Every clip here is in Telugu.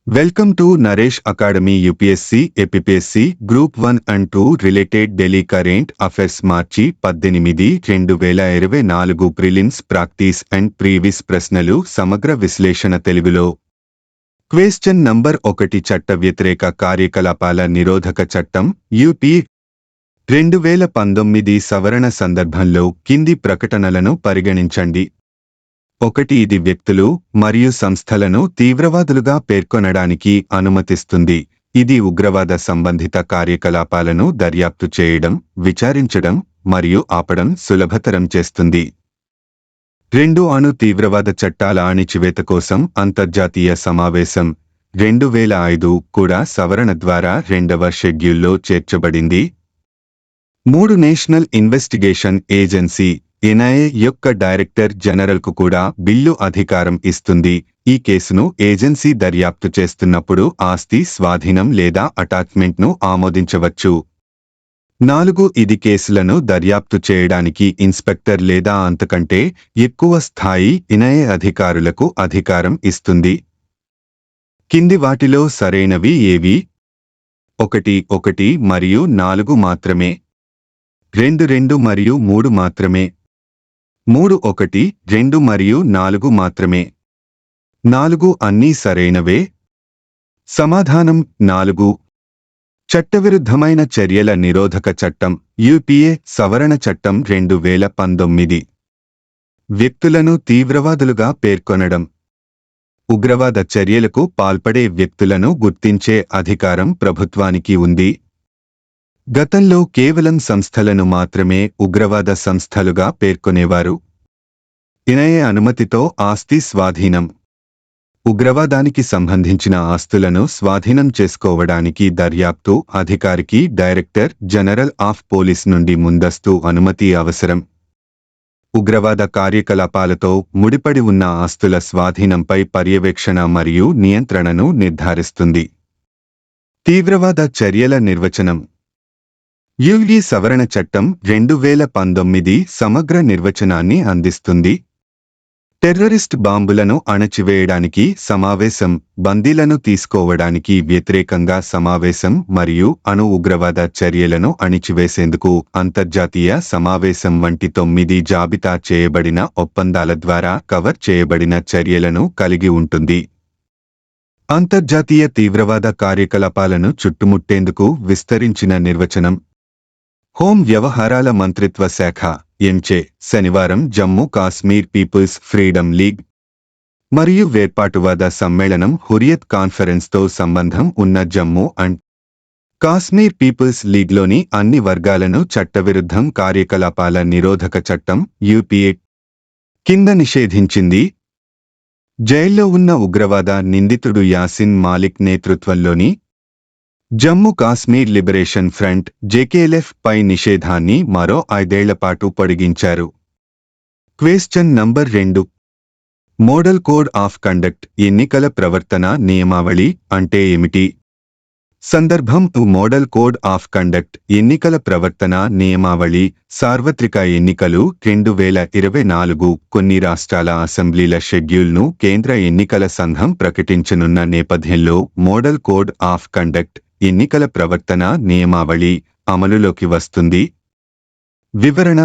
Welcome to Naresh Academy UPSC, APPSC, Group 1 and 2 Related Daily Current Affairs March 18, 2024 prelims practice and previous ప్రశ్నలు సమగ్ర విశ్లేషణ తెలుగులో. క్వశ్చన్ నంబర్ 1 చట్ట వ్యతిరేక కార్యకలాపాల నిరోధక చట్టం యూపీ 2019 సవరణ సందర్భంలో కింది ప్రకటనలను పరిగణించండి. 1. ఇది వ్యక్తులు మరియు సంస్థలను తీవ్రవాదులుగా పేర్కొనడానికి అనుమతిస్తుంది. ఇది ఉగ్రవాద సంబంధిత కార్యకలాపాలను దర్యాప్తు చేయడం, విచారించడం మరియు ఆపడం సులభతరం చేస్తుంది. 2. అణు తీవ్రవాద చట్టాల అణిచివేత కోసం అంతర్జాతీయ సమావేశం 2005 కూడా సవరణ ద్వారా 2వ షెడ్యూల్లో చేర్చబడింది. 3. నేషనల్ ఇన్వెస్టిగేషన్ ఏజెన్సీ ఎన్ఐఏ యొక్క డైరెక్టర్ జనరల్కు కూడా బిల్లు అధికారం ఇస్తుంది. ఈ కేసును ఏజెన్సీ దర్యాప్తు చేస్తున్నప్పుడు ఆస్తి స్వాధీనం లేదా అటాచ్మెంట్ను ఆమోదించవచ్చు. 4. ఇది కేసులను దర్యాప్తు చేయడానికి ఇన్స్పెక్టర్ లేదా అంతకంటే ఎక్కువ స్థాయి ఎన్ఐఏ అధికారులకు అధికారం ఇస్తుంది. కింది వాటిలో సరైనవి ఏవి? 1 మరియు 4 మాత్రమే. 2 మరియు 3 మాత్రమే. 3 1, 2 మరియు 4 మాత్రమే. 4 అన్నీ సరైనవే. సమాధానం 4. చట్టవిరుద్ధమైన చర్యల నిరోధక చట్టం యూపీఏ సవరణ చట్టం 2019. వ్యక్తులను తీవ్రవాదులుగా పేర్కొనడం. ఉగ్రవాద చర్యలకు పాల్పడే వ్యక్తులను గుర్తించే అధికారం ప్రభుత్వానికి ఉంది. గతంలో కేవలం సంస్థలను మాత్రమే ఉగ్రవాద సంస్థలుగా పేర్కొనేవారు. ఎన్ఐఏ అనుమతితో ఆస్తి స్వాధీనం. ఉగ్రవాదానికి సంబంధించిన ఆస్తులను స్వాధీనం చేసుకోవడానికి దర్యాప్తు అధికారికి డైరెక్టర్ జనరల్ ఆఫ్ పోలీస్ నుండి ముందస్తు అనుమతి అవసరం. ఉగ్రవాద కార్యకలాపాలతో ముడిపడి ఉన్న ఆస్తుల స్వాధీనంపై పర్యవేక్షణ మరియు నియంత్రణను నిర్ధారిస్తుంది. తీవ్రవాద చర్యల నిర్వచనం. యూపీ సవరణ చట్టం 2019 సమగ్ర నిర్వచనాన్ని అందిస్తుంది. టెర్రరిస్ట్ బాంబులను అణచివేయడానికి సమావేశం, బందీలను తీసుకోవడానికి వ్యతిరేకంగా సమావేశం మరియు అణు ఉగ్రవాద చర్యలను అణిచివేసేందుకు అంతర్జాతీయ సమావేశం వంటి 9 జాబితా చేయబడిన ఒప్పందాల ద్వారా కవర్ చేయబడిన చర్యలను కలిగి ఉంటుంది. అంతర్జాతీయ తీవ్రవాద కార్యకలాపాలను చుట్టుముట్టేందుకు విస్తరించిన నిర్వచనం. హోం వ్యవహారాల మంత్రిత్వ శాఖ ఎంచే శనివారం Jammu Kashmir People's Freedom League మరియు వేర్పాటువాద సమ్మేళనం హురియత్ కాన్ఫరెన్స్తో సంబంధం ఉన్న జమ్మూ అండ్ కాశ్మీర్ పీపుల్స్ లీగ్లోని అన్ని వర్గాలను చట్టవిరుద్ధం కార్యకలాపాల నిరోధక చట్టం యూపీఏ కింద నిషేధించింది. జైల్లో ఉన్న ఉగ్రవాద నిందితుడు యాసిన్ మాలిక్ నేతృత్వంలోని Jammu Kashmir liberation front JKLF పై నిషేధాన్ని మరో 5 ఏళ్లపాటు పొడిగించారు. Question number 2. Model code of conduct ఎన్నికల ప్రవర్తన నియమావళి అంటే ఏమిటి? సందర్భం. మోడల్ కోడ్ ఆఫ్ కండక్ట్ ఎన్నికల ప్రవర్తన నియమావళి సార్వత్రిక ఎన్నికలు 2024 కొన్ని రాష్ట్రాల అసెంబ్లీల షెడ్యూల్ను కేంద్ర ఎన్నికల సంఘం ప్రకటించనున్న నేపథ్యంలో మోడల్ కోడ్ ఆఫ్ కండక్ట్ ఎన్నికల ప్రవర్తన నియమావళి అమలులోకి వస్తుంది. వివరణ.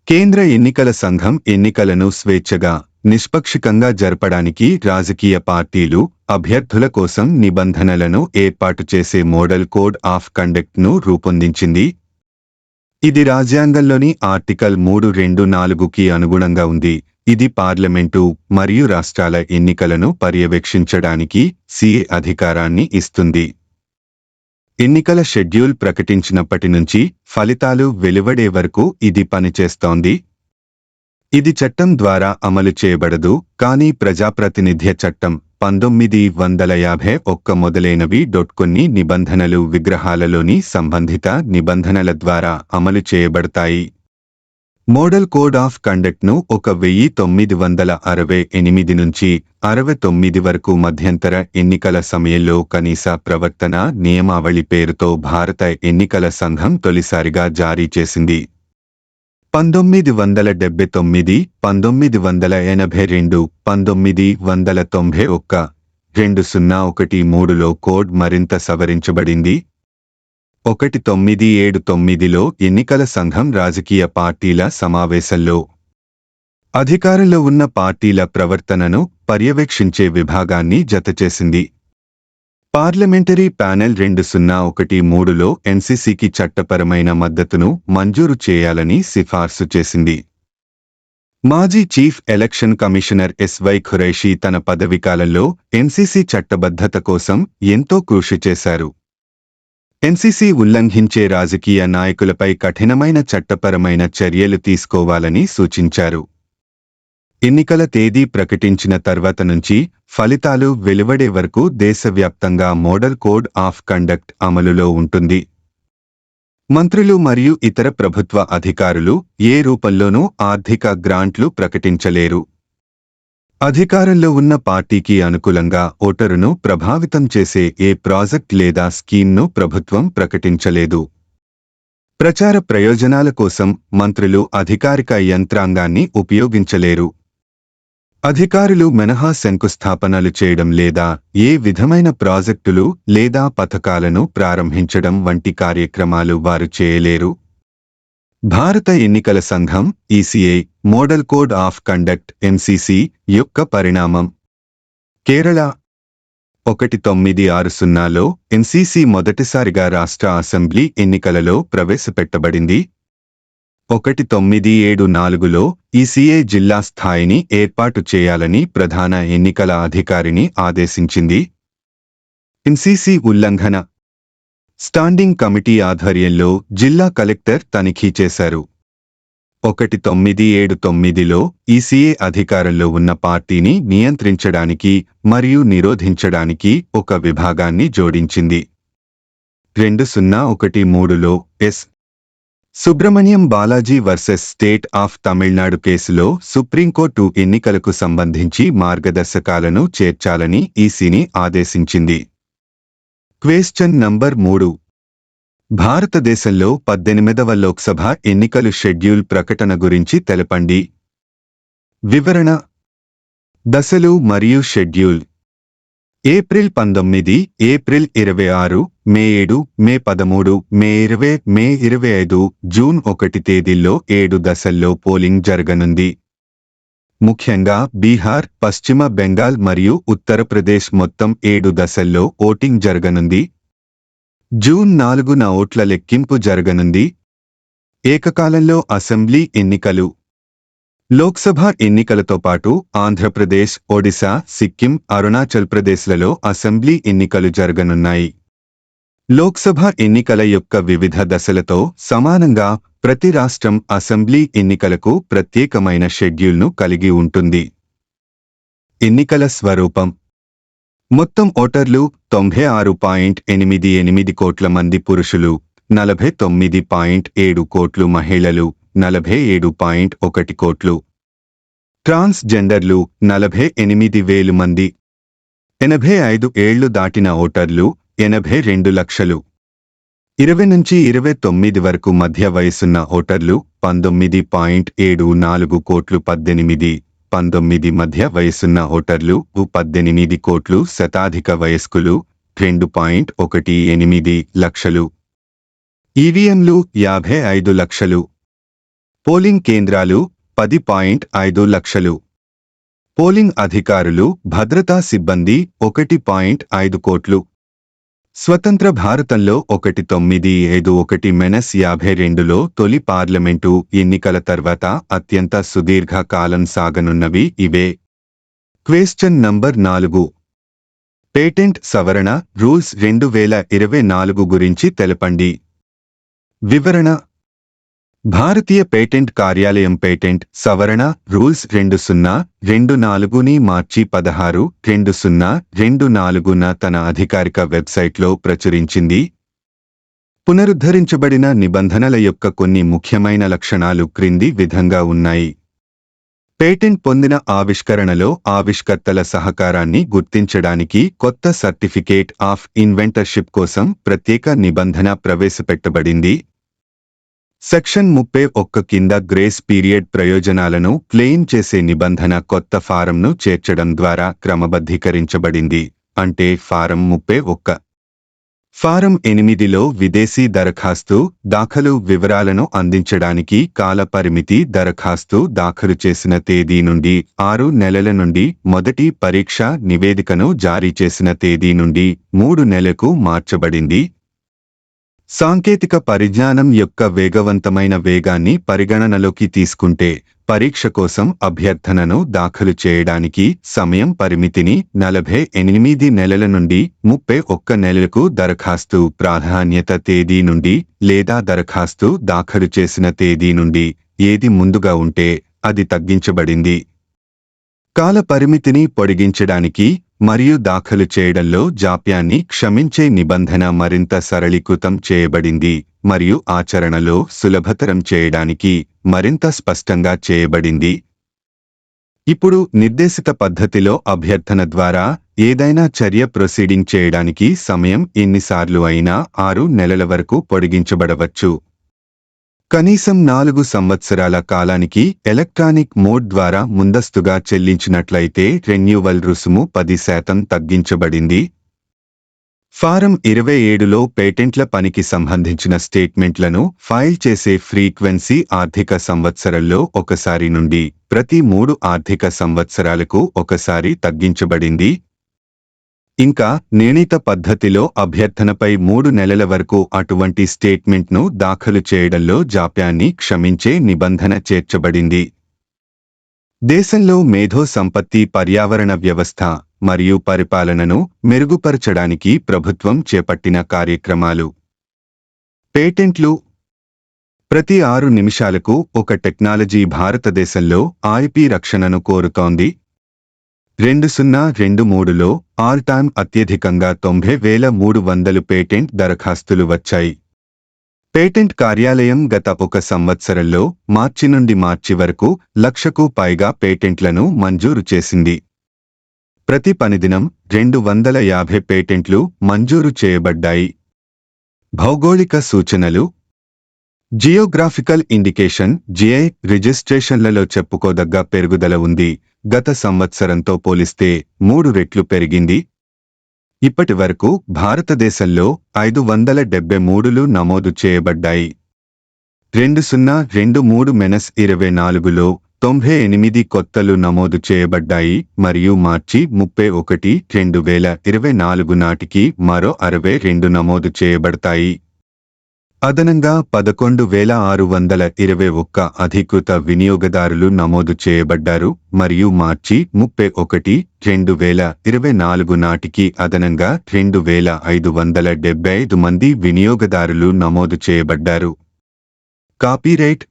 కేంద్ర ఎన్నికల సంఘం ఎన్నికలను స్వేచ్ఛగా, నిష్పక్షికంగా జరపడానికి రాజకీయ పార్టీలు, అభ్యర్థుల కోసం నిబంధనలను ఏర్పాటు చేసే మోడల్ కోడ్ ఆఫ్ కండక్ట్ను రూపొందించింది. ఇది రాజ్యాంగంలోని ఆర్టికల్ 324కి అనుగుణంగా ఉంది. ఇది పార్లమెంటు మరియు రాష్ట్రాల ఎన్నికలను పర్యవేక్షించడానికి సిఏ అధికారాన్ని ఇస్తుంది. ఎన్నికల షెడ్యూల్ ప్రకటించినప్పటి నుంచి ఫలితాలు వెలువడే వరకు ఇది పనిచేస్తోంది. ఇది చట్టం ద్వారా అమలు చేయబడదు, కానీ ప్రజాప్రాతినిధ్య చట్టం 1951 మొదలైనవి కొన్ని నిబంధనలు విగ్రహాలలోని సంబంధిత నిబంధనల ద్వారా అమలు చేయబడతాయి. మోడల్ కోడ్ ఆఫ్ కండక్ట్ను 1968 నుంచి 69 వరకు మధ్యంతర ఎన్నికల సమయంలో కనీస ప్రవర్తన నియమావళి పేరుతో భారత ఎన్నికల సంఘం తొలిసారిగా జారీ చేసింది. 1979, 1982, 1991, 2013లో కోడ్ మరింత సవరించబడింది. 1979లో ఎన్నికల సంఘం రాజకీయ పార్టీల సమావేశంలో అధికారంలో ఉన్న పార్టీల ప్రవర్తనను పర్యవేక్షించే విభాగాన్ని జతచేసింది. పార్లమెంటరీ ప్యానెల్ 2013లో ఎన్సీసీకి చట్టపరమైన మద్దతును మంజూరు చేయాలని సిఫార్సు చేసింది. మాజీ చీఫ్ ఎలక్షన్ కమిషనర్ ఎస్వై ఖురైషీ తన పదవీకాలంలో ఎన్సీసీ చట్టబద్ధత కోసం ఎంతో కృషి చేశారు. ఎన్సీసీ ఉల్లంఘించే రాజకీయ నాయకులపై కఠినమైన చట్టపరమైన చర్యలు తీసుకోవాలని సూచించారు. ఎన్నికల తేదీ ప్రకటించిన తర్వాత నుంచి ఫలితాలు వెలువడే వరకు దేశవ్యాప్తంగా మోడల్ కోడ్ ఆఫ్ కండక్ట్ అమలులో ఉంటుంది. మంత్రులు మరియు ఇతర ప్రభుత్వ అధికారులు ఏ రూపంలోనూ ఆర్థిక గ్రాంట్లు ప్రకటించలేరు. అధికారంలో ఉన్న పార్టీకి అనుకూలంగా ఓటరును ప్రభావితం చేసే ఏ ప్రాజెక్ట్ లేదా స్కీమ్ను ప్రభుత్వం ప్రకటించలేదు. ప్రచార ప్రయోజనాల కోసం మంత్రులు అధికారిక యంత్రాంగాన్ని ఉపయోగించలేరు. అధికారులు మినహా శంకుస్థాపనలు చేయడం లేదా ఏ విధమైన ప్రాజెక్టులు లేదా పథకాలను ప్రారంభించడం వంటి కార్యక్రమాలు వారు చేయలేరు. భారత ఎన్నికల సంఘం ECI model code of conduct MCC యొక్క పరిణామం. కేరళ 1960లో ఎన్సీసీ మొదటిసారిగా రాష్ట్ర అసెంబ్లీ ఎన్నికలలో ప్రవేశపెట్టబడింది. 1974లో ఈసీఐ జిల్లా స్థాయిని ఏర్పాటు చేయాలని ప్రధాన ఎన్నికల అధికారిని ఆదేశించింది. ఎన్సీసీ ఉల్లంఘన స్టాండింగ్ కమిటీ ఆధ్వర్యంలో జిల్లా కలెక్టర్ తనిఖీ చేశారు. 1979లో ఈసీఐ అధికారంలో ఉన్న పార్టీని నియంత్రించడానికి మరియు నిరోధించడానికి ఒక విభాగాన్ని జోడించింది. 2013లో S. Subramaniam Balaji versus state of Tamil Nadu కేసులో సుప్రీంకోర్టు ఎన్నికలకు సంబంధించి మార్గదర్శకాలను చేర్చాలని ఈసీని ఆదేశించింది. Question number 3. భారతదేశంలో 18వ లోక్సభ ఎన్నికలు షెడ్యూల్ ప్రకటన గురించి తెలపండి. వివరణ. దశలు మరియు షెడ్యూల్. ఏప్రిల్ 19, ఏప్రిల్ 26, మే 7, మే 13, మే 20, మే 25, జూన్ 1 తేదీల్లో 7 దశల్లో పోలింగ్ జరగనుంది. ముఖ్యంగా బీహార్, పశ్చిమ బెంగాల్ మరియు ఉత్తరప్రదేశ్ మొత్తం 7 దశల్లో ఓటింగ్ జరగనుంది. జూన్ 4న ఓట్ల లెక్కింపు జరగనుంది. ఏకకాలంలో అసెంబ్లీ ఎన్నికలు. లోక్సభ ఎన్నికలతో పాటు ఆంధ్రప్రదేశ్, ఒడిశా, సిక్కిం, అరుణాచల్ ప్రదేశ్లలో అసెంబ్లీ ఎన్నికలు జరగనున్నాయి. లోక్సభ ఎన్నికల యొక్క వివిధ దశలతో సమానంగా ప్రతి రాష్ట్రం అసెంబ్లీ ఎన్నికలకు ప్రత్యేకమైన షెడ్యూల్ను కలిగి ఉంటుంది. ఎన్నికల స్వరూపం. మొత్తం ఓటర్లు 96.88 కోట్ల మంది పురుషులు, 49.7 కోట్లు మహిళలు, 47.1 కోట్లు. ట్రాన్స్ జెండర్లు 48,000 మంది. 85 ఏళ్లు దాటిన ఓటర్లు 82 లక్షలు. 20 నుంచి 29 వరకు మధ్య వయసున్న ఓటర్లు 19.74 కోట్లు. 18-19 మధ్య వయసున్న ఓటర్లు 18 కోట్లు. శతాధిక వయస్కులు 2.18 లక్షలు. ఈవీఎంలు 55 లక్షలు. పోలింగ్ కేంద్రాలు 10.5 లక్షలు. పోలింగ్ అధికారులు, భద్రతా సిబ్బంది 1.5 కోట్లు. స్వతంత్ర భారతంలో 1951-52లో తొలి పార్లమెంటు ఎన్నికల తర్వాత అత్యంత సుదీర్ఘ కాలం సాగనున్నవి ఇవే. Question number 4. పేటెంట్ సవరణ రూల్స్ 2024 గురించి తెలపండి. వివరణ. భారతీయ పేటెంట్ కార్యాలయం పేటెంట్ సవరణ రూల్స్ 2024ని మార్చి 16, 2024న తన అధికారిక వెబ్సైట్లో ప్రచురించింది. పునరుద్ధరించబడిన నిబంధనల యొక్క కొన్ని ముఖ్యమైన లక్షణాలు క్రింది విధంగా ఉన్నాయి. పేటెంట్ పొందిన ఆవిష్కరణలో ఆవిష్కర్తల సహకారాన్ని గుర్తించడానికి కొత్త సర్టిఫికేట్ ఆఫ్ ఇన్వెంటర్షిప్ కోసం ప్రత్యేక నిబంధన ప్రవేశపెట్టబడింది. సెక్షన్ 31 కింద గ్రేస్ పీరియడ్ ప్రయోజనాలను క్లెయిమ్ చేసే నిబంధన కొత్త ఫారంను చేర్చడం ద్వారా క్రమబద్ధీకరించబడింది. అంటే ఫారం 31. ఫారం 8లో విదేశీ దరఖాస్తు దాఖలు వివరాలను అందించడానికి కాల పరిమితి దరఖాస్తు దాఖలు చేసిన తేదీ నుండి 6 నెలల నుండి మొదటి పరీక్ష నివేదికను జారీ చేసిన తేదీ నుండి 3 నెలలకు మార్చబడింది. సాంకేతిక పరిజ్ఞానం యొక్క వేగవంతమైన వేగాన్ని పరిగణనలోకి తీసుకుంటే పరీక్ష కోసం అభ్యర్థనను దాఖలు చేయడానికి సమయం పరిమితిని 48 నెలల నుండి 31 నెలలకు దరఖాస్తు ప్రాధాన్యత తేదీ నుండి లేదా దరఖాస్తు దాఖలు చేసిన తేదీ నుండి ఏది ముందుగా ఉంటే అది తగ్గించబడింది. కాల పరిమితిని పొడిగించడానికి మరియు దాఖలు చేయడంలో జాప్యాన్ని క్షమించే నిబంధన మరింత సరళీకృతం చేయబడింది మరియు ఆచరణలో సులభతరం చేయడానికి మరింత స్పష్టంగా చేయబడింది. ఇప్పుడు నిర్దేశిత పద్ధతిలో అభ్యర్థన ద్వారా ఏదైనా చర్య ప్రొసీడింగ్ చేయడానికి సమయం ఎన్నిసార్లు అయినా 6 నెలల వరకు పొడిగించబడవచ్చు. కనీసం 4 సంవత్సరాల కాలానికి ఎలక్ట్రానిక్ మోడ్ ద్వారా ముందస్తుగా చెల్లించినట్లయితే రెన్యూవల్ రుసుము 10% తగ్గించబడింది. ఫారం 27లో పేటెంట్ల పనికి సంబంధించిన స్టేట్మెంట్లను ఫైల్ చేసే ఫ్రీక్వెన్సీ ఆర్థిక సంవత్సరంలో ఒకసారి నుండి ప్రతి 3 ఆర్థిక సంవత్సరాలకు ఒకసారి తగ్గించబడింది. ఇంకా నిర్ణీత పద్ధతిలో అభ్యర్థనపై 3 నెలల వరకు అటువంటి స్టేట్మెంట్ను దాఖలు చేయడంలో జాప్యాన్ని క్షమించే నిబంధన చేర్చబడింది. దేశంలో మేధో సంపత్తి పర్యావరణ వ్యవస్థ మరియు పరిపాలనను మెరుగుపరచడానికి ప్రభుత్వం చేపట్టిన కార్యక్రమాలు. పేటెంట్లు. ప్రతి 6 నిమిషాలకు ఒక టెక్నాలజీ భారతదేశంలో ఐపి రక్షణను కోరుతోంది. 2023లో ఆల్ టైమ్ అత్యధికంగా 90,300 పేటెంట్ దరఖాస్తులు వచ్చాయి. పేటెంట్ కార్యాలయం గత 1 సంవత్సరంలో మార్చి నుండి మార్చి వరకు 1,00,000కు పైగా పేటెంట్లను మంజూరు చేసింది. ప్రతి పనిదినం 250 పేటెంట్లు మంజూరు చేయబడ్డాయి. భౌగోళిక సూచనలు. జియోగ్రాఫికల్ ఇండికేషన్ జిఐ రిజిస్ట్రేషన్లలో చెప్పుకోదగ్గ పెరుగుదల ఉంది. గత సంవత్సరంతో పోలిస్తే 3 రెట్లు పెరిగింది. ఇప్పటి వరకు భారతదేశంలో 573లు నమోదు చేయబడ్డాయి. 2023-24లో 98 కొత్తలు నమోదు చేయబడ్డాయి మరియు మార్చి 31, 2024 నాటికి మరో 62 నమోదు చేయబడతాయి. అదనంగా 11,621 అధికృత వినియోగదారులు నమోదు చేయబడ్డారు మరియు మార్చి 31, 2024 నాటికి అదనంగా 2,575 మంది వినియోగదారులు నమోదు చేయబడ్డారు. కాపీరైట్.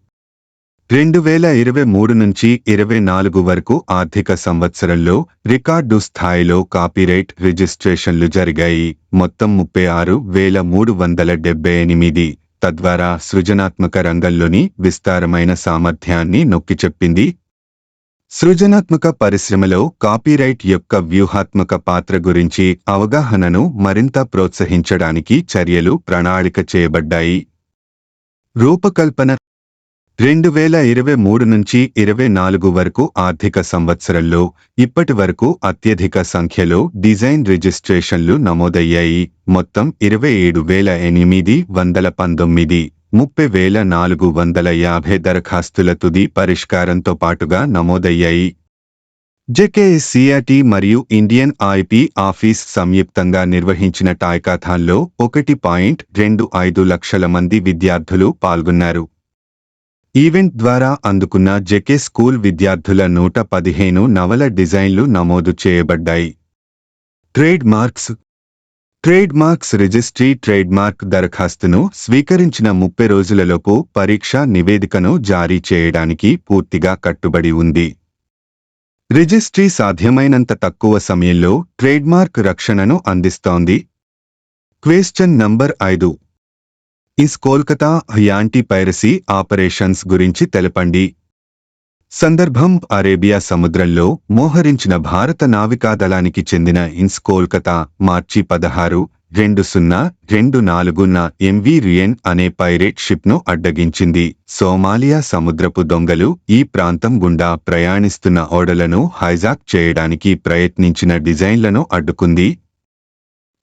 2023 నుంచి 24 వరకు ఆర్థిక సంవత్సరంలో రికార్డు స్థాయిలో కాపీరైట్ రిజిస్ట్రేషన్లు జరిగాయి. మొత్తం 36,378. తద్వారా సృజనాత్మక రంగంలోని విస్తారమైన సామర్థ్యాన్ని నొక్కిచెప్పింది. సృజనాత్మక పరిశ్రమలో కాపీరైట్ యొక్క వ్యూహాత్మక పాత్ర గురించి అవగాహనను మరింత ప్రోత్సహించడానికి చర్యలు ప్రణాళిక చేయబడ్డాయి. రూపకల్పన. 2023 నుంచి 24 వరకు ఆర్థిక సంవత్సరంలో ఇప్పటి వరకు అత్యధిక సంఖ్యలో డిజైన్ రిజిస్ట్రేషన్లు నమోదయ్యాయి. మొత్తం 27,819. 30,450 దరఖాస్తుల తుది పరిష్కారంతో పాటుగా నమోదయ్యాయి. జేకేఎస్సీఆర్టీ మరియు ఇండియన్ ఐపీ ఆఫీస్ సంయుక్తంగా నిర్వహించిన టాయ్కాథాన్లో 1.25 లక్షల మంది విద్యార్థులు పాల్గొన్నారు. ఈవెంట్ ద్వారా అందుకున్న జెకే స్కూల్ విద్యార్థుల 115 నవల డిజైన్లు నమోదు చేయబడ్డాయి. Trade marks. Trade marks registry trademark దరఖాస్తును స్వీకరించిన 30 రోజులలోపు పరీక్షా నివేదికను జారీ చేయడానికి పూర్తిగా కట్టుబడి ఉంది. రిజిస్ట్రీ సాధ్యమైనంత తక్కువ సమయంలో ట్రేడ్మార్క్ రక్షణను అందిస్తోంది. Question number 5. Is Kolkata anti piracy operations గురించి తెలపండి. సందర్భం అరేబియా సముద్రంలో మోహరించిన భారత నావికాదళానికి చెందిన ఇన్స్ కోల్కతా మార్చి 16, 2024న ఎంవి రియన్ అనే పైరేట్ షిప్ను అడ్డగించింది. సోమాలియా సముద్రపు దొంగలు ఈ ప్రాంతం గుండా ప్రయాణిస్తున్న ఓడలను హైజాక్ చేయడానికి ప్రయత్నించిన డిజైన్లను అడ్డుకుంది.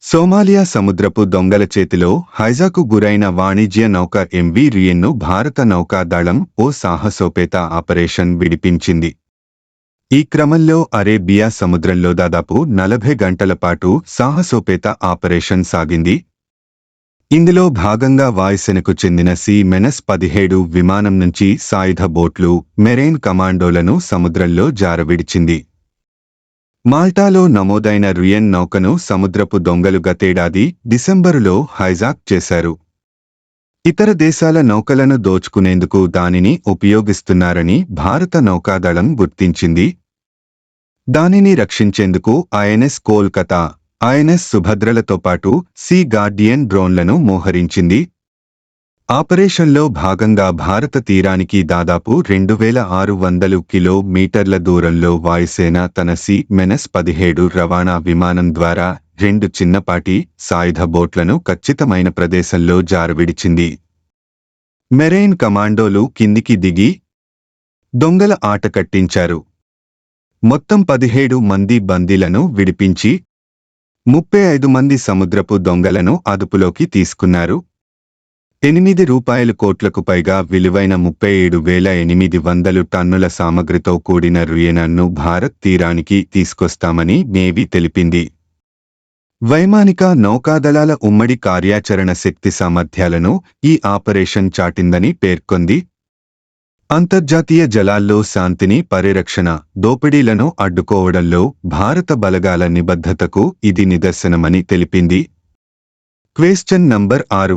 సోమాలియా సముద్రపు దొంగల చేతిలో హైజాకు గురైన వాణిజ్య నౌక ఎంవి రియన్ను భారత నౌకాదళం ఓ సాహసోపేత ఆపరేషన్ విడిపించింది. ఈ క్రమంలో అరేబియా సముద్రంలో దాదాపు 40 గంటల పాటు సాహసోపేత ఆపరేషన్ సాగింది. ఇందులో భాగంగా వాయుసేనకు చెందిన C-17 విమానం నుంచి సాయుధ బోట్లు, మెరైన్ కమాండోలను సముద్రంలో జారవిడిచింది. మాల్టాలో నమోదైన రియన్ నౌకను సముద్రపు దొంగలు గతేడాది డిసెంబరులో హైజాక్ చేశారు. ఇతర దేశాల నౌకలను దోచుకునేందుకు దానిని ఉపయోగిస్తున్నారని భారత నౌకాదళం గుర్తించింది. దానిని రక్షించేందుకు ఐఎన్ఎస్ కోల్కతా, ఐఎన్ఎస్ సుభద్రలతో పాటు సీ గార్డియన్ డ్రోన్లను మోహరించింది. ఆపరేషన్లో భాగంగా భారత తీరానికి దాదాపు 2600 కిలోమీటర్ల దూరంలో వాయుసేన తన C-17 రవాణా విమానం ద్వారా 2 చిన్నపాటి సాయుధ బోట్లను ఖచ్చితమైన ప్రదేశంలో జారవిడిచింది. మెరైన్ కమాండోలు కిందికి దిగి దొంగల ఆట కట్టించారు. మొత్తం 17 మంది బందీలను విడిపించి 35 మంది సముద్రపు దొంగలను అదుపులోకి తీసుకున్నారు. ₹8 కోట్లకు పైగా విలువైన 37,800 టన్నుల సామగ్రితో కూడిన రియన్ను భారత్ తీరానికి తీసుకొస్తామని నేవీ తెలిపింది. వైమానిక నౌకాదళాల ఉమ్మడి కార్యాచరణ శక్తి సామర్థ్యాలను ఈ ఆపరేషన్ చాటిందని పేర్కొంది. అంతర్జాతీయ జలాల్లో శాంతిని పరిరక్షణ, దోపిడీలను అడ్డుకోవడంలో భారత బలగాల నిబద్ధతకు ఇది నిదర్శనమని తెలిపింది. Question number 6.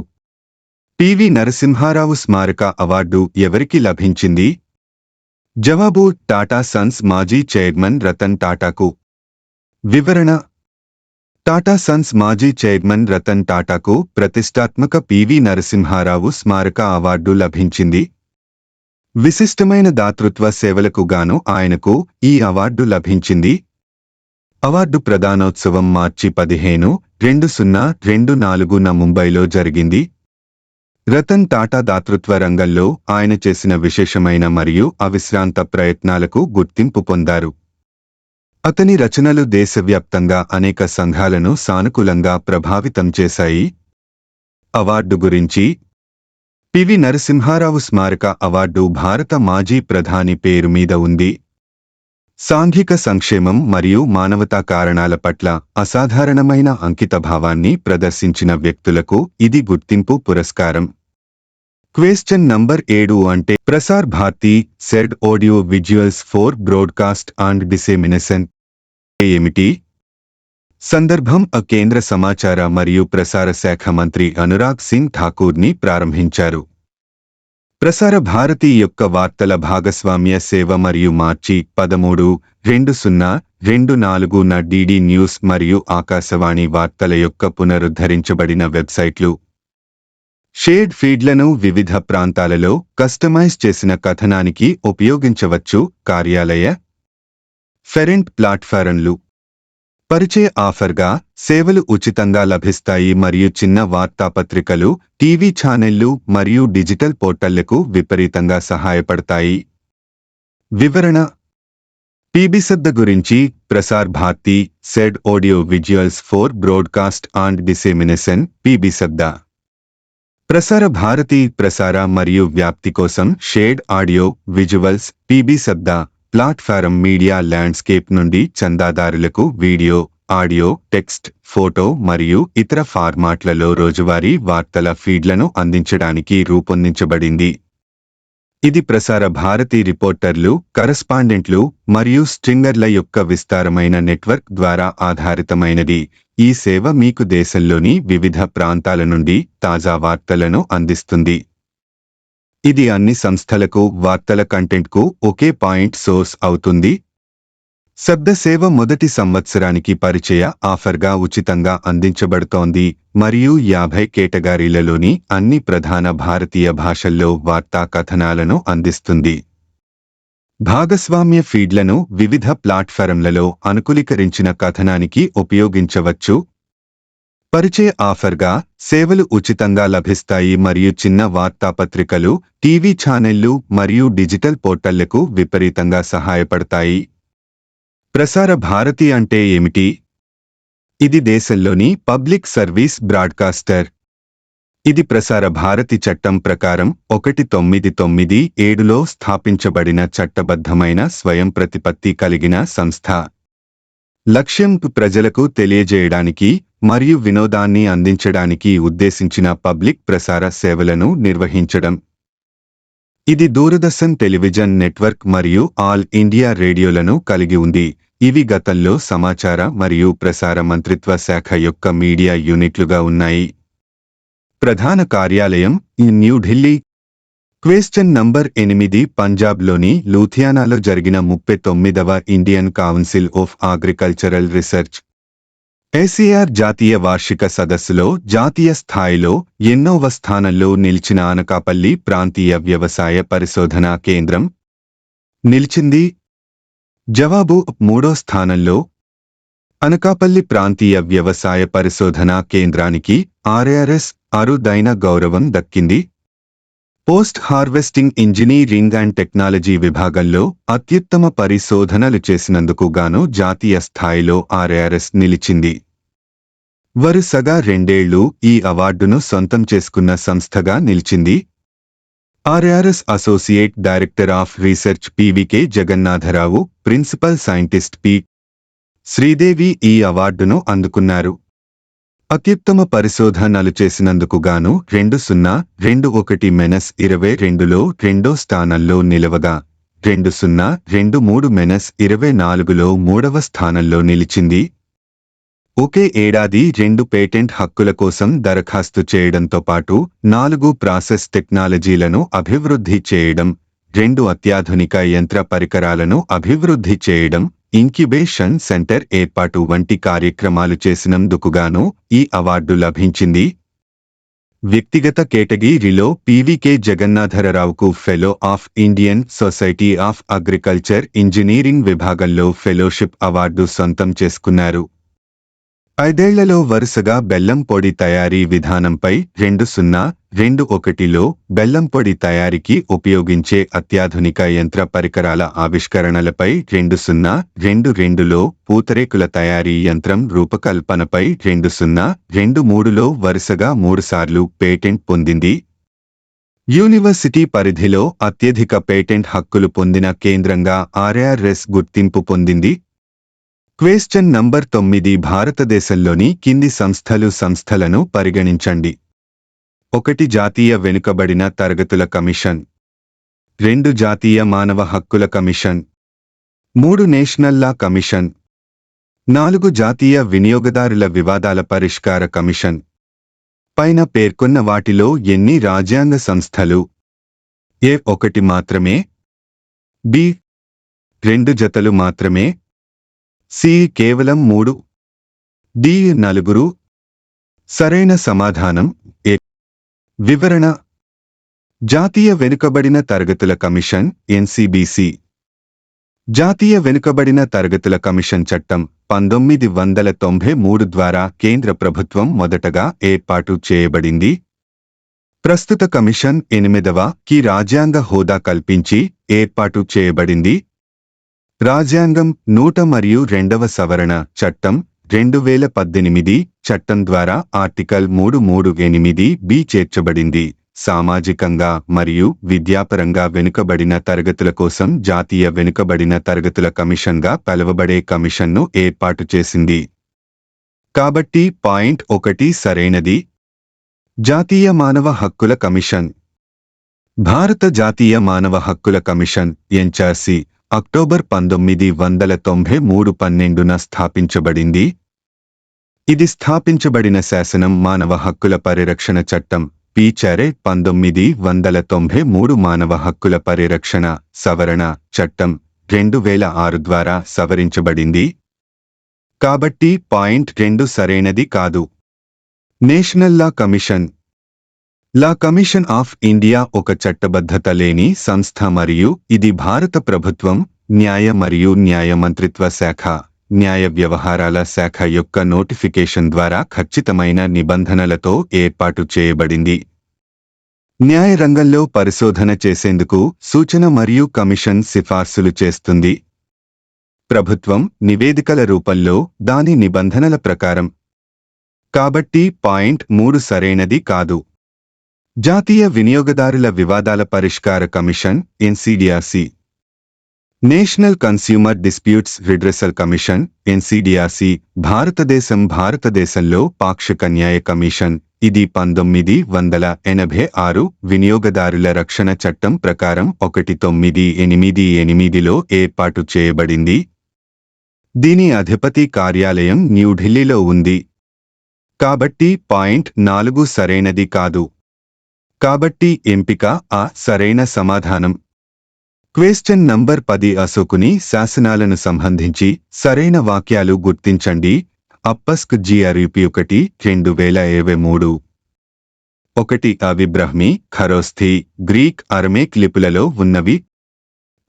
పివి నరసింహారావు స్మారక అవార్డు ఎవరికి లభించింది? జవాబు: టాటా సన్స్ మాజీ చైర్మన్ రతన్ టాటాకు. వివరణ: టాటా సన్స్ మాజీ చైర్మన్ రతన్ టాటాకు ప్రతిష్టాత్మక పివి నరసింహారావు స్మారక అవార్డు లభించింది. విశిష్టమైన దాతృత్వ సేవలకు గాను ఆయనకు ఈ అవార్డు లభించింది. అవార్డు ప్రదానోత్సవం మార్చి 15, 2024న ముంబైలో జరిగింది. రతన్ టాటా దాతృత్వ రంగంలో ఆయన చేసిన విశేషమైన మరియు అవిశ్రాంత ప్రయత్నాలకు గుర్తింపు పొందారు. అతని రచనలు దేశవ్యాప్తంగా అనేక సంఘాలను సానుకూలంగా ప్రభావితం చేశాయి. అవార్డు గురించి: పివి నరసింహారావు స్మారక అవార్డు భారత మాజీ ప్రధాని పేరు మీద ఉంది. సాంఘిక సంక్షేమం మరియు మానవతా కారణాల పట్ల అసాధారణమైన అంకితభావాన్ని ప్రదర్శించిన వ్యక్తులకు ఇది గుర్తింపు పురస్కారం. క్వశ్చన్ నంబర్ 7 అంటే Prasar Bharati shared audio visuals for broadcast and dissemination ఏమిటి? సందర్భం: కేంద్ర సమాచార మరియు ప్రసార శాఖ మంత్రి అనురాగ్ సింగ్ ఠాకూర్ని ప్రారంభించారు. ప్రసార భారతి యొక్క వార్తల భాగస్వామ్య సేవ మరియు మార్చి 13, 2024న డిడి న్యూస్ మరియు ఆకాశవాణి వార్తల యొక్క పునరుద్ధరించబడిన వెబ్సైట్లు, షేడ్ ఫీడ్లను వివిధ ప్రాంతాలలో కస్టమైజ్ చేసిన కథనానికి ఉపయోగించవచ్చు. కార్యాలయ ఫెరెంట్ ప్లాట్ఫారంలు. పరిచయ ఆఫర్గా సేవలు ఉచితంగా లభిస్తాయి మరియు చిన్న వార్తాపత్రికలు, టీవీ ఛానళ్లు మరియు డిజిటల్ పోర్టళ్లకు విపరీతంగా సహాయపడతాయి. వివరణ: పీబీ శబ్ద గురించి Prasar Bharati shared audio visuals for broadcast and dissemination. PB Shabd ప్రసార భారతి ప్రసార మరియు వ్యాప్తి కోసం shared audio visuals PB Shabd platform media landscape నుండి చందాదారులకు వీడియో, ఆడియో, టెక్స్ట్, ఫోటో మరియు ఇతర ఫార్మాట్లలో రోజువారీ వార్తల ఫీడ్లను అందించడానికి రూపొందించబడింది. ఇది ప్రసార భారతి రిపోర్టర్లు, కరస్పాండెంట్లు మరియు స్ట్రింగర్ల యొక్క విస్తారమైన నెట్వర్క్ ద్వారా ఆధారితమైనది. ఈ సేవ మీకు దేశంలోని వివిధ ప్రాంతాల నుండి తాజా వార్తలను అందిస్తుంది. ఇది అన్ని సంస్థలకు వార్తల కంటెంట్కు ఒకే పాయింట్ సోర్స్ అవుతుంది. శబ్ద సేవ మొదటి సంవత్సరానికి పరిచయ ఆఫర్గా ఉచితంగా అందించబడుతోంది మరియు 50 కేటగిరీలలోని అన్ని ప్రధాన భారతీయ భాషల్లో వార్తా కథనాలను అందిస్తుంది. భాగస్వామ్య ఫీడ్లను వివిధ ప్లాట్ఫారంలలో అనుకూలీకరించిన కథనానికి ఉపయోగించవచ్చు. పరిచయ ఆఫర్గా సేవలు ఉచితంగా లభిస్తాయి మరియు చిన్న వార్తాపత్రికలు, టీవీ ఛానళ్లు మరియు డిజిటల్ పోర్టళ్లకు విపరీతంగా సహాయపడతాయి. ప్రసార భారతి అంటే ఏమిటి? ఇది దేశంలోని పబ్లిక్ సర్వీస్ బ్రాడ్కాస్టర్. ఇది ప్రసార భారతి చట్టం ప్రకారం 1997లో స్థాపించబడిన చట్టబద్ధమైన స్వయం ప్రతిపత్తి కలిగిన సంస్థ. లక్ష్యం ప్రజలకు తెలియజేయడానికి మరియు వినోదాన్ని అందించడానికి ఉద్దేశించిన పబ్లిక్ ప్రసార సేవలను నిర్వహించడం. ఇది దూరదర్శన్ టెలివిజన్ నెట్వర్క్ మరియు ఆల్ ఇండియా రేడియోలను కలిగి ఉంది. ఇవి గతంలో సమాచార మరియు ప్రసార మంత్రిత్వ శాఖ యొక్క మీడియా యూనిట్లుగా ఉన్నాయి. ప్రధాన కార్యాలయం న్యూఢిల్లీ. క్వశ్చన్ నంబర్ 8 పంజాబ్లోని లూథియానాలో జరిగిన 39వ Indian council of agricultural research ACR జాతీయ వార్షిక సదస్సులో జాతీయ స్థాయిలో ఎన్నోవ స్థానంలో నిలిచిన అనకాపల్లి ప్రాంతీయ వ్యవసాయ పరిశోధనా కేంద్రం నిలిచింది? జవాబు 3వ స్థానంలో. అనకాపల్లి ప్రాంతీయ వ్యవసాయ పరిశోధనా కేంద్రానికి RARS అరుదైన గౌరవం దక్కింది. Post harvesting engineering and technology విభాగంలో అత్యుత్తమ పరిశోధనలు చేసినందుకు గాను జాతీయ స్థాయిలో RARS నిలిచింది. వరుసగా 2 ఏళ్లు ఈ అవార్డును సొంతం చేసుకున్న సంస్థగా నిలిచింది. RARS associate director of research PVK Jagannatharao, principal scientist P. Sridevi ఈ అవార్డును అందుకున్నారు. అత్యుత్తమ పరిశోధనలు చేసినందుకు గాను 2021-22లో 2వ స్థానంలో నిలవగా 2023-24లో 3వ స్థానంలో నిలిచింది. ఒకే ఏడాది 2 పేటెంట్ హక్కుల కోసం దరఖాస్తు చేయడంతో పాటు 4 ప్రాసెస్ టెక్నాలజీలను అభివృద్ధి చేయడం, 2 అత్యాధునిక యంత్ర పరికరాలను అభివృద్ధి చేయడం, ఇంక్యుబేషన్ సెంటర్ ఏర్పాటు వంటి కార్యక్రమాలు చేసినందుకుగాను ఈ అవార్డు లభించింది. వ్యక్తిగత కేటగిరీలో PVK జగన్నాథరావుకు fellow of Indian society of agriculture engineering విభాగంలో ఫెలోషిప్ అవార్డు సొంతం చేసుకున్నారు. 5 ఏళ్లలో వరుసగా బెల్లం పొడి తయారీ విధానంపై 2021లో బెల్లం పొడి తయారీకి ఉపయోగించే అత్యాధునిక యంత్ర పరికరాల ఆవిష్కరణలపై 2022లో పూతరేకుల తయారీ యంత్రం రూపకల్పనపై 2023లో వరుసగా 3 సార్లు పేటెంట్ పొందింది. యూనివర్సిటీ పరిధిలో అత్యధిక పేటెంట్ హక్కులు పొందిన కేంద్రంగా RARS గుర్తింపు పొందింది. క్వశ్చన్ నంబర్ 9 భారతదేశంలోని కింది సంస్థలను పరిగణించండి. 1 జాతీయ వెనుకబడిన తరగతుల కమిషన్, 2 జాతీయ మానవ హక్కుల కమిషన్, 3 నేషనల్ లా కమిషన్, 4 జాతీయ వినియోగదారుల వివాదాల పరిష్కార కమిషన్. పైన పేర్కొన్న వాటిలో ఎన్ని రాజ్యాంగ సంస్థలు? A 1 మాత్రమే, B 2 జతలు మాత్రమే, C కేవలం 3, D 4. సరైన సమాధానం A. వివరణ: జాతీయ వెనుకబడిన తరగతుల కమిషన్ NCBC. జాతీయ వెనుకబడిన తరగతుల కమిషన్ చట్టం 1993 ద్వారా కేంద్ర ప్రభుత్వం మొదటగా ఏర్పాటు చేయబడింది. ప్రస్తుత కమిషన్ 8వ రాజ్యాంగ హోదా కల్పించి ఏర్పాటు చేయబడింది. రాజ్యాంగం 102వ సవరణ చట్టం 2018 చట్టం ద్వారా ఆర్టికల్ 338B చేర్చబడింది. సామాజికంగా మరియు విద్యాపరంగా వెనుకబడిన తరగతుల కోసం జాతీయ వెనుకబడిన తరగతుల కమిషన్గా పిలువబడే కమిషన్ను ఏర్పాటు చేసింది. కాబట్టి పాయింట్ 1 సరైనది. జాతీయ మానవ హక్కుల కమిషన్. భారత జాతీయ మానవ హక్కుల కమిషన్ NHRC అక్టోబర్ 1993 12న స్థాపించబడింది. ఇది స్థాపించబడిన శాసనం మానవ హక్కుల పరిరక్షణ చట్టం PCRA 1993 మానవ హక్కుల పరిరక్షణ సవరణ చట్టం 2006 ద్వారా సవరించబడింది. కాబట్టి పాయింట్ 2 సరైనది కాదు. National law commission. Law commission of India ఒక చట్టబద్ధత లేని సంస్థ మరియు ఇది భారత ప్రభుత్వం, న్యాయ మరియు న్యాయ మంత్రిత్వ శాఖ, న్యాయ వ్యవహారాల శాఖ యొక్క నోటిఫికేషన్ ద్వారా ఖచ్చితమైన నిబంధనలతో ఏర్పాటు చేయబడింది. న్యాయ రంగంలో పరిశోధన చేసేందుకు సూచన మరియు కమిషన్ సిఫార్సులు చేస్తుంది. ప్రభుత్వం నివేదికల రూపంలో దాని నిబంధనల ప్రకారం. కాబట్టి పాయింట్ 3 సరైనది కాదు. జాతీయ వినియోగదారుల వివాదాల పరిష్కార commission NCDRC, national consumer disputes redressal commission NCDRC, భారతదేశంలో పాక్షిక న్యాయ కమిషన్. ఇది 1986 వినియోగదారుల రక్షణ చట్టం ప్రకారం 1988లో ఏర్పాటు చేయబడింది. దీని అధిపతి కార్యాలయం న్యూఢిల్లీలో ఉంది. కాబట్టి పాయింట్ 4 సరైనది కాదు. కాబట్టి ఎంపిక ఆ సరైన సమాధానం. క్వశ్చన్ నంబర్ 10 అశోకుని శాసనాలను సంబంధించి సరైన వాక్యాలు గుర్తించండి. అప్పస్క్ జిఆర్యుపి 1 2023. 1 అవిబ్రహ్మి ఖరోస్థి గ్రీక్ అరమేక్ లిపులలో ఉన్నవి.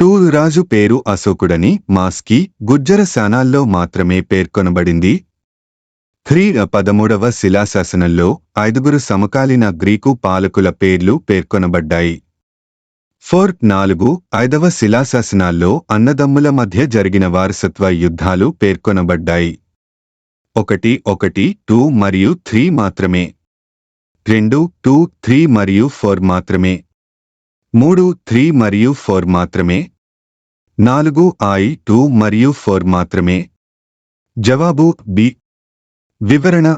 2 రాజు పేరు అశోకుడని మాస్కి గుజ్జర శానాల్లో మాత్రమే పేర్కొనబడింది. 3 13వ శిలాశాసనంలో 5 సమకాలీన గ్రీకు పాలకుల పేర్లు పేర్కొనబడ్డాయి. 4 5వ శిలాశాసనాల్లో అన్నదమ్ముల మధ్య జరిగిన వారసత్వ యుద్ధాలు పేర్కొనబడ్డాయి. 1 2 మరియు 3 మాత్రమే. 2 2 3 మరియు 4 మాత్రమే. 3 3 మరియు 4 మాత్రమే. 4 2 మరియు 4 మాత్రమే. జవాబు బి. వివరణ: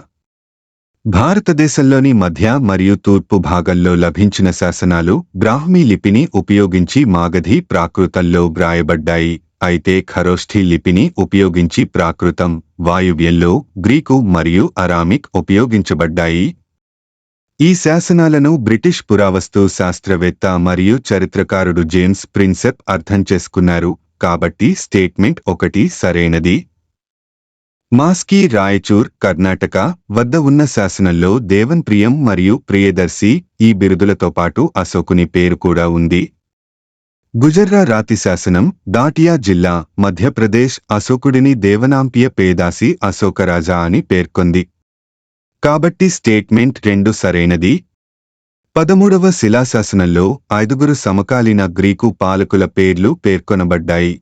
భారతదేశంలోని మధ్య మరియు తూర్పు భాగంలో లభించిన శాసనాలు బ్రాహ్మీ లిపిని ఉపయోగించి మాగధి ప్రాకృతంలో వ్రాయబడ్డాయి. అయితే ఖరోష్ఠీ లిపిని ఉపయోగించి ప్రాకృతం, వాయువ్యంలో గ్రీకు మరియు అరామిక్ ఉపయోగించబడ్డాయి. ఈ శాసనాలను బ్రిటిష్ పురావస్తు శాస్త్రవేత్త మరియు చరిత్రకారుడు జేమ్స్ ప్రిన్సెప్ అర్థం చేసుకున్నారు. కాబట్టి స్టేట్మెంట్ 1 సరైనది. మాస్కి రాయచూర్, కర్ణాటక వద్ద ఉన్న శాసనంలో దేవన్ ప్రియం మరియు ప్రియదర్శి ఈ బిరుదులతో పాటు అశోకుని పేరు కూడా ఉంది. గుజర్రా రాతి శాసనం, దాటియా జిల్లా, మధ్యప్రదేశ్ అశోకుడిని దేవనాంపియ పేదాసి అశోకరాజా అని పేర్కొంది. కాబట్టి స్టేట్మెంట్ 2 సరైనది. 13వ శిలాశాసనంలో 5 సమకాలీన గ్రీకు పాలకుల పేర్లు పేర్కొనబడ్డాయి.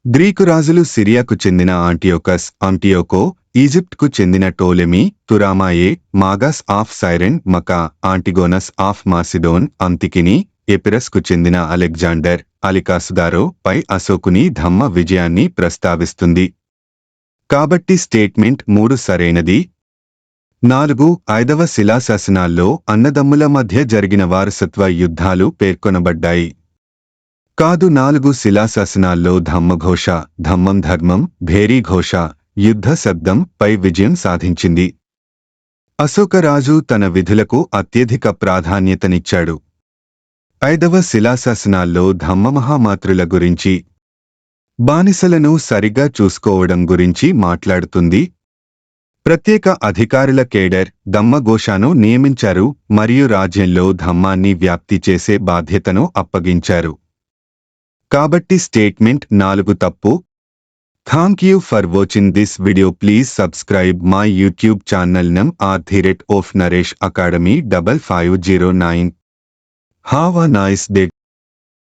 గ్రీకు రాజులు సిరియాకు చెందిన ఆంటియోకస్, అంటియోకో, ఈజిప్ట్కు చెందిన టోలెమీ, తురామాయే, మాగాస్ ఆఫ్ సైరెన్, మకా, ఆంటిగోనస్ ఆఫ్ మాసిడోన్, అంతికిని, ఎపిరస్కు చెందిన అలెగ్జాండర్, అలికాసుదారో పై అశోకుని ధమ్మ విజయాన్ని ప్రస్తావిస్తుంది. కాబట్టి స్టేట్మెంట్ 3 సరైనది. 4 5వ శిలాశాసనాల్లో అన్నదమ్ముల మధ్య జరిగిన వారసత్వ యుద్ధాలు పేర్కొనబడ్డాయి. కాదు. 4 శిలాశాసనాల్లో ధమ్మఘోష, ధమ్మం ధర్మం, భేరీ ఘోష, యుద్ధ శబ్దం పై విజయం సాధించింది. అశోకరాజు తన విధులకు అత్యధిక ప్రాధాన్యతనిచ్చాడు. 5వ శిలాశాసనాల్లో ధమ్మమహామాతృల గురించి, బానిసలను సరిగా చూసుకోవడం గురించి మాట్లాడుతుంది. ప్రత్యేక అధికారుల కేడర్ ధమ్మఘోషను నియమించారు మరియు రాజ్యంలో ధమ్మాన్ని వ్యాప్తి చేసే బాధ్యతను అప్పగించారు. కాబట్టి స్టేట్మెంట్ 4 తప్పు. Thank you for watching this video. Please subscribe my YouTube channel @Naresh Academy 5509. Have a nice day.